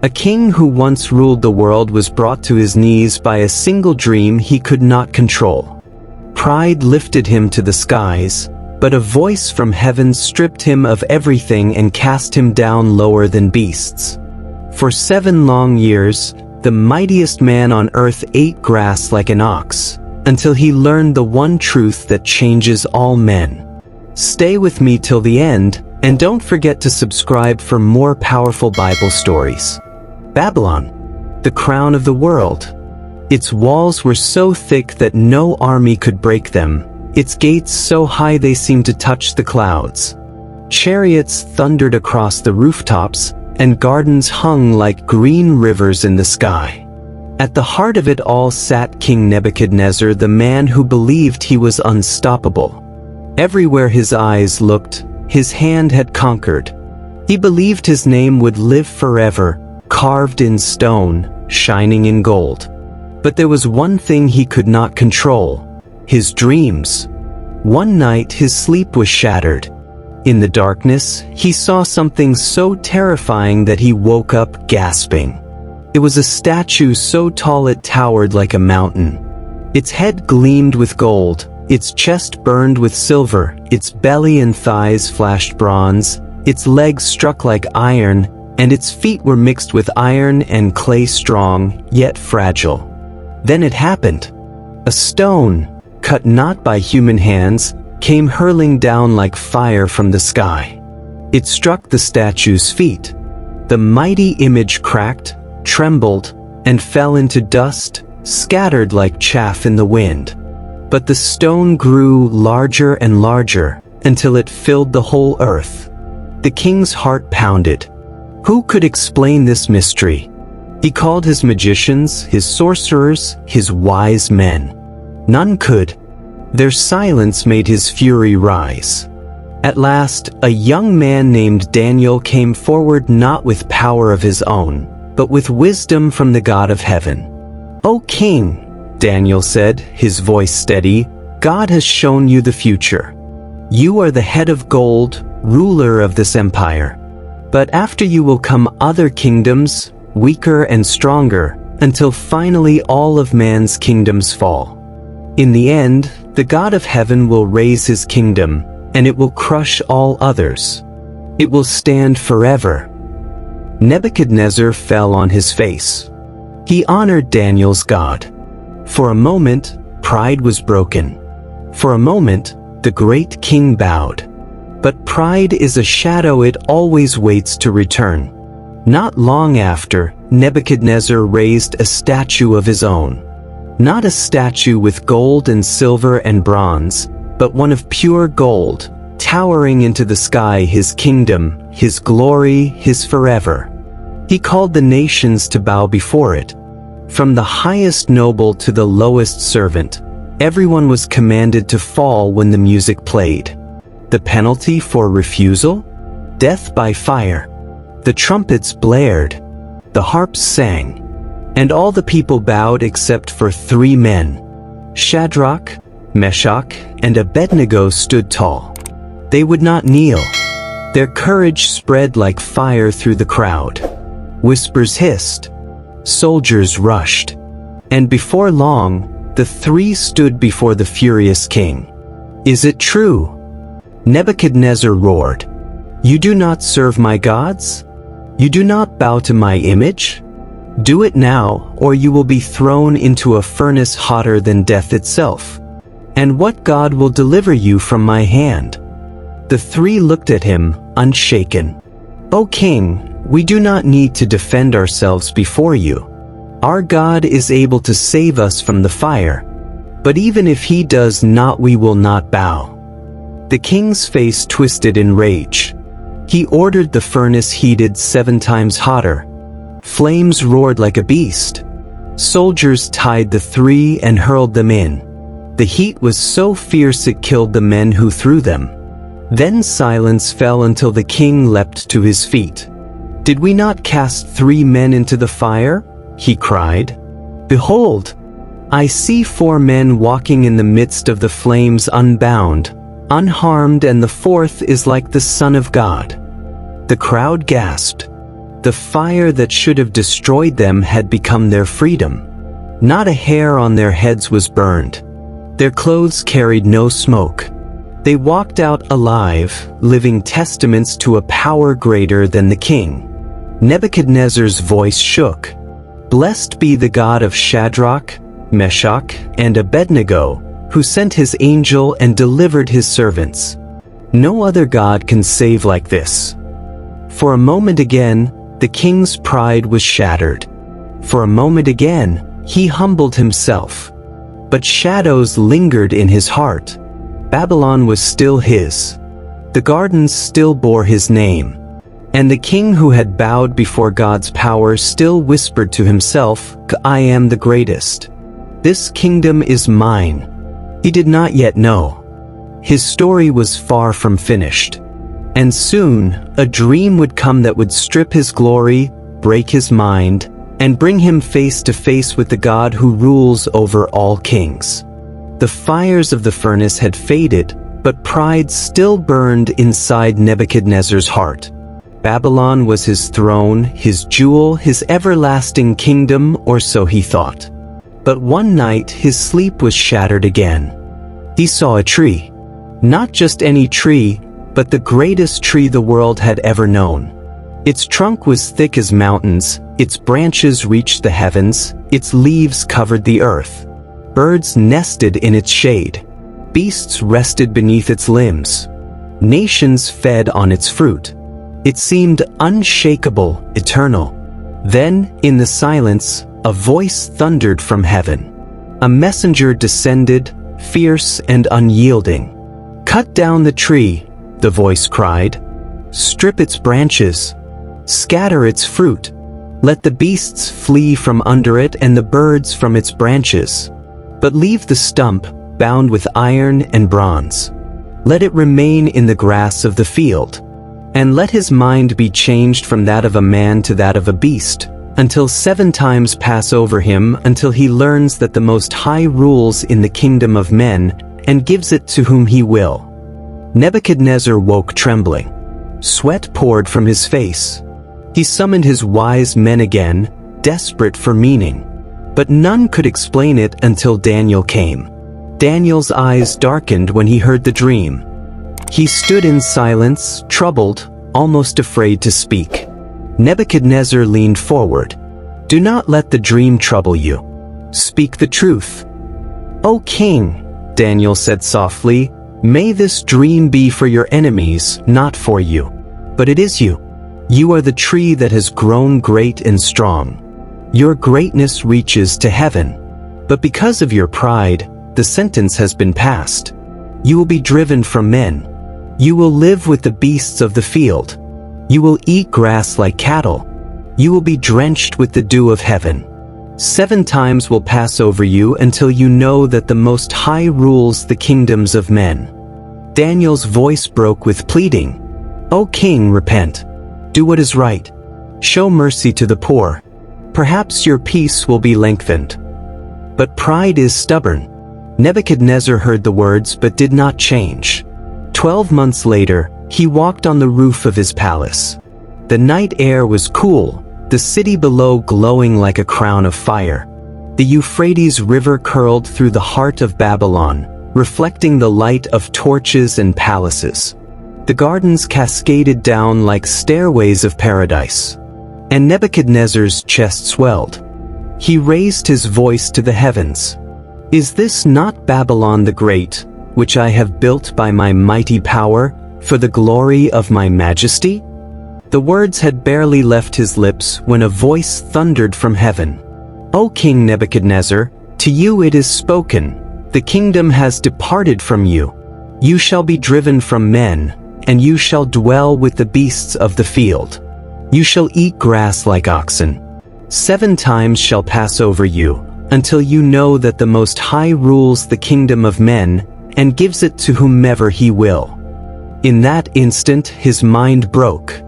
A king who once ruled the world was brought to his knees by a single dream he could not control. Pride lifted him to the skies, but a voice from heaven stripped him of everything and cast him down lower than beasts. For 7 long years, the mightiest man on earth ate grass like an ox, until he learned the one truth that changes all men. Stay with me till the end, and don't forget to subscribe for more powerful Bible stories. Babylon, the crown of the world. Its walls were so thick that no army could break them, its gates so high they seemed to touch the clouds. Chariots thundered across the rooftops, and gardens hung like green rivers in the sky. At the heart of it all sat King Nebuchadnezzar, the man who believed he was unstoppable. Everywhere his eyes looked, his hand had conquered. He believed his name would live forever, carved in stone, shining in gold. But there was one thing he could not control: his dreams. One night his sleep was shattered. In the darkness, he saw something so terrifying that he woke up gasping. It was a statue so tall it towered like a mountain. Its head gleamed with gold, its chest burned with silver, its belly and thighs flashed bronze, its legs struck like iron, and its feet were mixed with iron and clay, strong, yet fragile. Then it happened. A stone, cut not by human hands, came hurling down like fire from the sky. It struck the statue's feet. The mighty image cracked, trembled, and fell into dust, scattered like chaff in the wind. But the stone grew larger and larger, until it filled the whole earth. The king's heart pounded. Who could explain this mystery? He called his magicians, his sorcerers, his wise men. None could. Their silence made his fury rise. At last, a young man named Daniel came forward, not with power of his own, but with wisdom from the God of heaven. "O king," Daniel said, his voice steady, "God has shown you the future. You are the head of gold, ruler of this empire. But after you will come other kingdoms, weaker and stronger, until finally all of man's kingdoms fall. In the end, the God of heaven will raise his kingdom, and it will crush all others. It will stand forever." Nebuchadnezzar fell on his face. He honored Daniel's God. For a moment, pride was broken. For a moment, the great king bowed. But pride is a shadow, it always waits to return. Not long after, Nebuchadnezzar raised a statue of his own. Not a statue with gold and silver and bronze, but one of pure gold, towering into the sky, his kingdom, his glory, his forever. He called the nations to bow before it. From the highest noble to the lowest servant, everyone was commanded to fall when the music played. The penalty for refusal? Death by fire. The trumpets blared. The harps sang. And all the people bowed except for 3 men. Shadrach, Meshach, and Abednego stood tall. They would not kneel. Their courage spread like fire through the crowd. Whispers hissed. Soldiers rushed. And before long, the 3 stood before the furious king. "Is it true?" Nebuchadnezzar roared. "You do not serve my gods? You do not bow to my image? Do it now, or you will be thrown into a furnace hotter than death itself. And what God will deliver you from my hand?" The 3 looked at him, unshaken. "O king, we do not need to defend ourselves before you. Our God is able to save us from the fire. But even if he does not, we will not bow." The king's face twisted in rage. He ordered the furnace heated 7 times hotter. Flames roared like a beast. Soldiers tied the 3 and hurled them in. The heat was so fierce it killed the men who threw them. Then silence fell until the king leapt to his feet. "Did we not cast 3 men into the fire?" he cried. "Behold, I see 4 men walking in the midst of the flames, unbound, unharmed, and the 4th is like the Son of God." The crowd gasped. The fire that should have destroyed them had become their freedom. Not a hair on their heads was burned. Their clothes carried no smoke. They walked out alive, living testaments to a power greater than the king. Nebuchadnezzar's voice shook. Blessed be the God of Shadrach, Meshach, and Abednego, who sent his angel and delivered his servants. No other God can save like this. For a moment again, the king's pride was shattered. For a moment again, he humbled himself. But shadows lingered in his heart. Babylon was still his. The gardens still bore his name. And the king who had bowed before God's power still whispered to himself, I am the greatest. This kingdom is mine. He did not yet know. His story was far from finished. And soon, a dream would come that would strip his glory, break his mind, and bring him face to face with the God who rules over all kings. The fires of the furnace had faded, but pride still burned inside Nebuchadnezzar's heart. Babylon was his throne, his jewel, his everlasting kingdom, or so he thought. But one night his sleep was shattered again. He saw a tree. Not just any tree, but the greatest tree the world had ever known. Its trunk was thick as mountains, its branches reached the heavens, its leaves covered the earth. Birds nested in its shade. Beasts rested beneath its limbs. Nations fed on its fruit. It seemed unshakable, eternal. Then, in the silence, a voice thundered from heaven. A messenger descended, fierce and unyielding. Cut down the tree, the voice cried. Strip its branches. Scatter its fruit. Let the beasts flee from under it and the birds from its branches. But leave the stump, bound with iron and bronze. Let it remain in the grass of the field. And let his mind be changed from that of a man to that of a beast, until 7 times pass over him, until he learns that the Most High rules in the kingdom of men, and gives it to whom he will. Nebuchadnezzar woke trembling. Sweat poured from his face. He summoned his wise men again, desperate for meaning. But none could explain it until Daniel came. Daniel's eyes darkened when he heard the dream. He stood in silence, troubled, almost afraid to speak. Nebuchadnezzar leaned forward. Do not let the dream trouble you. Speak the truth. O king, Daniel said softly, may this dream be for your enemies, not for you. But it is you. You are the tree that has grown great and strong. Your greatness reaches to heaven. But because of your pride, the sentence has been passed. You will be driven from men. You will live with the beasts of the field. You will eat grass like cattle. You will be drenched with the dew of heaven. 7 times will pass over you until you know that the Most High rules the kingdoms of men. Daniel's voice broke with pleading. O king, repent. Do what is right. Show mercy to the poor. Perhaps your peace will be lengthened. But pride is stubborn. Nebuchadnezzar heard the words but did not change. 12 months later, he walked on the roof of his palace. The night air was cool, the city below glowing like a crown of fire. The Euphrates River curled through the heart of Babylon, reflecting the light of torches and palaces. The gardens cascaded down like stairways of paradise. And Nebuchadnezzar's chest swelled. He raised his voice to the heavens. Is this not Babylon the Great, which I have built by my mighty power, for the glory of my majesty? The words had barely left his lips when a voice thundered from heaven. O King Nebuchadnezzar, to you it is spoken, the kingdom has departed from you. You shall be driven from men, and you shall dwell with the beasts of the field. You shall eat grass like oxen. 7 times shall pass over you, until you know that the Most High rules the kingdom of men, and gives it to whomever he will. In that instant his mind broke.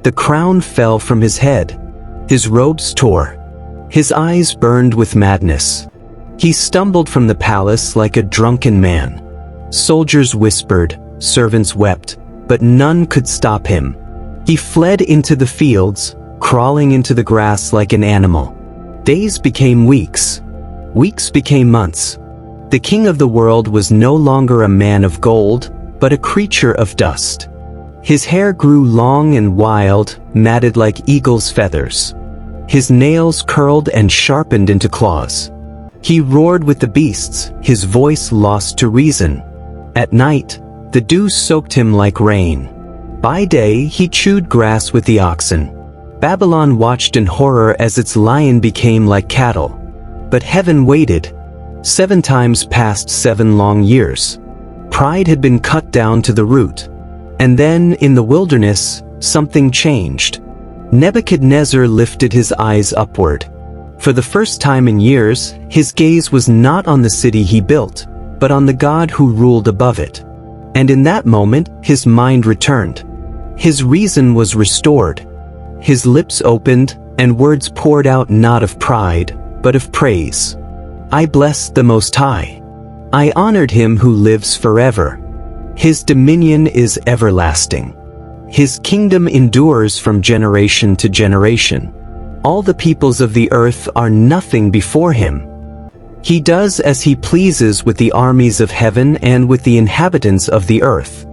The crown fell from his head. His robes tore. His eyes burned with madness. He stumbled from the palace like a drunken man. Soldiers whispered, servants wept, but none could stop him. He fled into the fields, crawling into the grass like an animal. Days became weeks. Weeks became months. The king of the world was no longer a man of gold, but a creature of dust. His hair grew long and wild, matted like eagle's feathers. His nails curled and sharpened into claws. He roared with the beasts, his voice lost to reason. At night, the dew soaked him like rain. By day, he chewed grass with the oxen. Babylon watched in horror as its lion became like cattle. But heaven waited. 7 times past 7 long years. Pride had been cut down to the root. And then, in the wilderness, something changed. Nebuchadnezzar lifted his eyes upward. For the first time in years, his gaze was not on the city he built, but on the God who ruled above it. And in that moment, his mind returned. His reason was restored. His lips opened, and words poured out not of pride, but of praise. I blessed the Most High. I honored him who lives forever. His dominion is everlasting. His kingdom endures from generation to generation. All the peoples of the earth are nothing before him. He does as he pleases with the armies of heaven and with the inhabitants of the earth.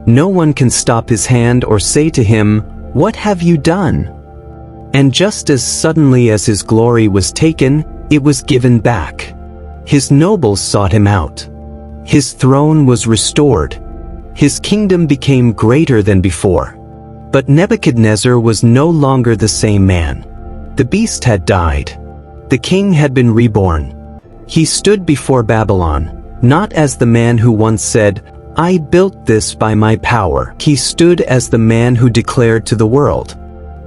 No one can stop his hand or say to him, "What have you done?" And just as suddenly as his glory was taken, it was given back. His nobles sought him out. His throne was restored. His kingdom became greater than before. But Nebuchadnezzar was no longer the same man. The beast had died. The king had been reborn. He stood before Babylon, not as the man who once said, "I built this by my power." He stood as the man who declared to the world,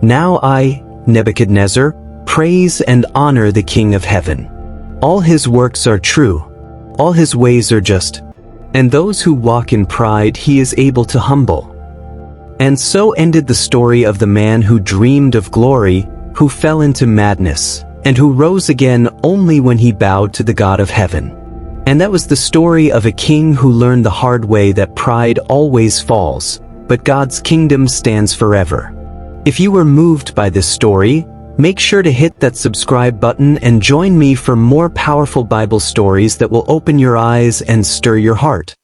"Now I, Nebuchadnezzar, praise and honor the King of heaven. All his works are true. All his ways are just. And those who walk in pride he is able to humble." And so ended the story of the man who dreamed of glory, who fell into madness, and who rose again only when he bowed to the God of heaven. And that was the story of a king who learned the hard way that pride always falls, but God's kingdom stands forever. If you were moved by this story, make sure to hit that subscribe button and join me for more powerful Bible stories that will open your eyes and stir your heart.